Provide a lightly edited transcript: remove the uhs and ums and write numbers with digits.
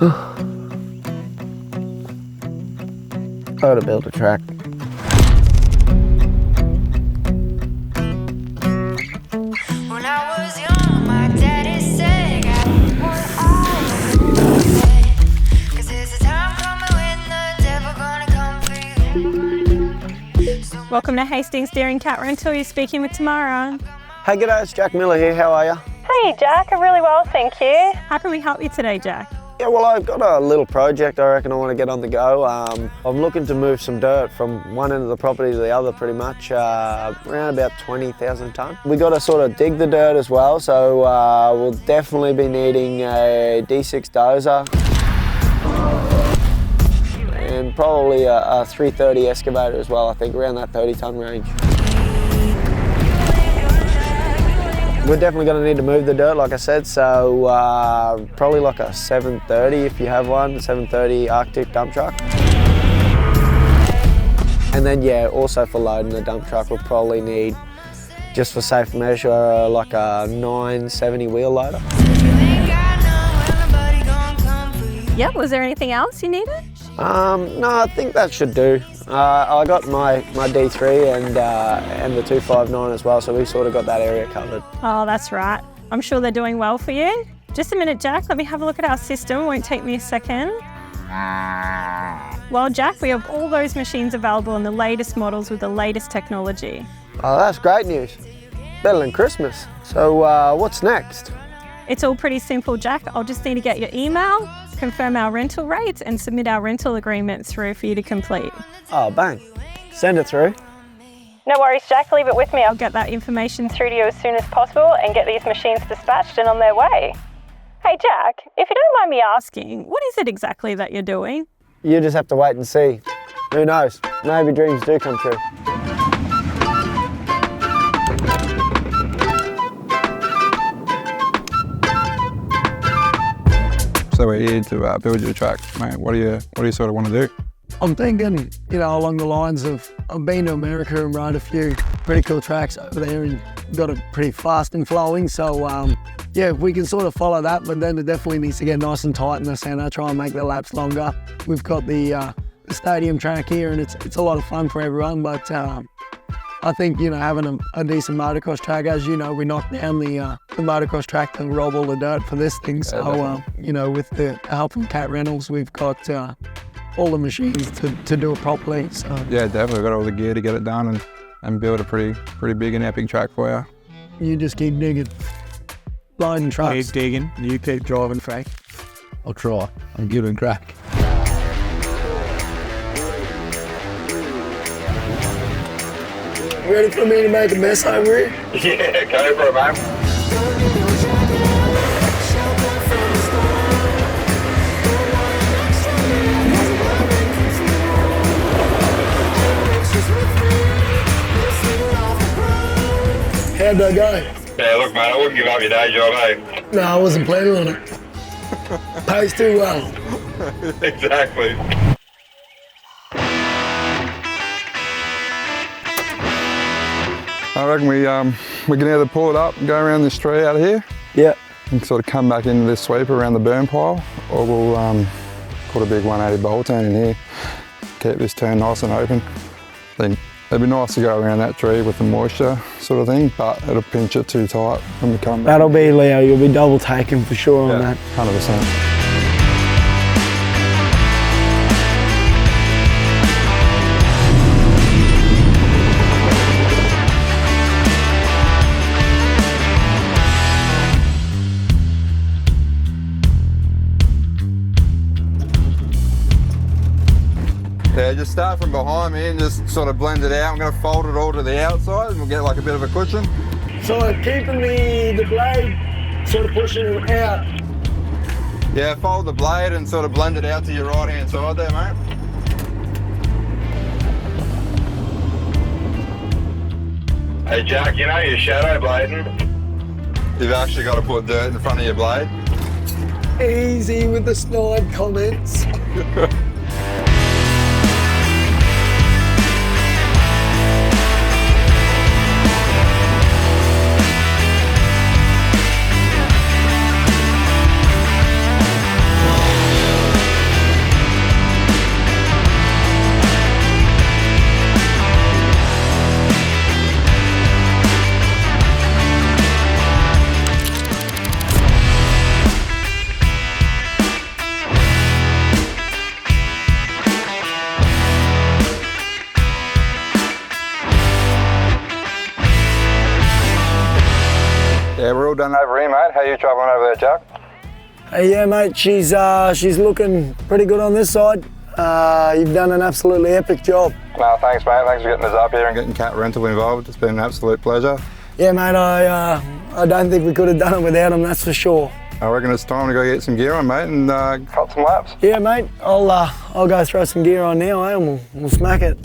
I gotta build a track. When I was young, my daddy said, cause there's a time coming when the devil gonna come for you. Welcome to Hastings Steering Cat Rental. You're speaking with Tamara. Hey, g'day, it's Jack Miller here. How are you? Hey Jack, I'm really well, thank you. How can we help you today, Jack? Yeah, well, I've got a little project I reckon I want to get on the go. I'm looking to move some dirt from one end of the property to the other pretty much, around about 20,000 tonne. We got to sort of dig the dirt as well, so we'll definitely be needing a D6 dozer and probably a 330 excavator as well, I think around that 30 tonne range. We're definitely going to need to move the dirt, like I said, so probably like a 730 if you have one, a 730 Arctic dump truck. And then yeah, also for loading the dump truck, we'll probably need, just for safe measure, like a 970 wheel loader. Yep, was there anything else you needed? No, I think that should do. I got my D3 and the 259 as well, so we sort of got that area covered. Oh, that's right. I'm sure they're doing well for you. Just a minute, Jack. Let me have a look at our system. It won't take me a second. Well, Jack, we have all those machines available in the latest models with the latest technology. Oh, that's great news. Better than Christmas. So what's next? It's all pretty simple, Jack. I'll just need to get your email, confirm our rental rates, and submit our rental agreement through for you to complete. Oh, bang. Send it through. No worries, Jack. Leave it with me. I'll get that information through to you as soon as possible and get these machines dispatched and on their way. Hey, Jack, if you don't mind me asking, what is it exactly that you're doing? You just have to wait and see. Who knows? Maybe dreams do come true. So we're here to build your track, mate. What do you sort of want to do? I'm thinking, along the lines of, I've been to America and rode a few pretty cool tracks over there and got it pretty fast and flowing. So yeah, we can sort of follow that, but then it definitely needs to get nice and tight in the centre, try and make the laps longer. We've got the stadium track here and it's a lot of fun for everyone, but I think, having a decent motocross track, as you know, we knocked down the motocross track to rob all the dirt for this thing. So, with the help from Cat Rentals, we've got all the machines to do it properly. So Yeah, definitely. We've got all the gear to get it done and build a pretty big and epic track for you. you just keep digging, loading trucks. Keep digging, you keep driving, Frank. I'll try and give it a crack. Ready for me to make a mess over here? Yeah, go for it, mate. How'd that go? Yeah, look, mate, I wouldn't give up your day job, eh? No, I wasn't planning on it. Pays too well. Exactly. I reckon we can either pull it up and go around this tree out of here Yeah. and sort of come back into this sweep around the burn pile, or we'll put a big 180 bowl turn in here, keep this turn nice and open. I think it'd be nice to go around that tree with the moisture sort of thing, but it'll pinch it too tight when we come back. That'll be Leo, you'll be double taken for sure on that. 100%. Yeah, just start from behind me and just sort of blend it out. I'm going to fold it all to the outside and we'll get like a bit of a cushion. So keeping the blade, sort of pushing it out. Yeah, fold the blade and sort of blend it out to your right hand side there, mate. Hey, Jack, you know you're shadow blading. You've actually got to put dirt in front of your blade. Easy with the snide comments. done over here, mate. How are you travelling over there, Jack? Hey, yeah, mate, she's looking pretty good on this side. You've done an absolutely epic job. No, thanks, mate. Thanks for getting us up here and getting Cat Rental involved. It's been an absolute pleasure. Yeah, mate, I don't think we could have done it without him, that's for sure. I reckon it's time to go get some gear on, mate, and cut some laps. Yeah, mate, I'll go throw some gear on now, and we'll smack it.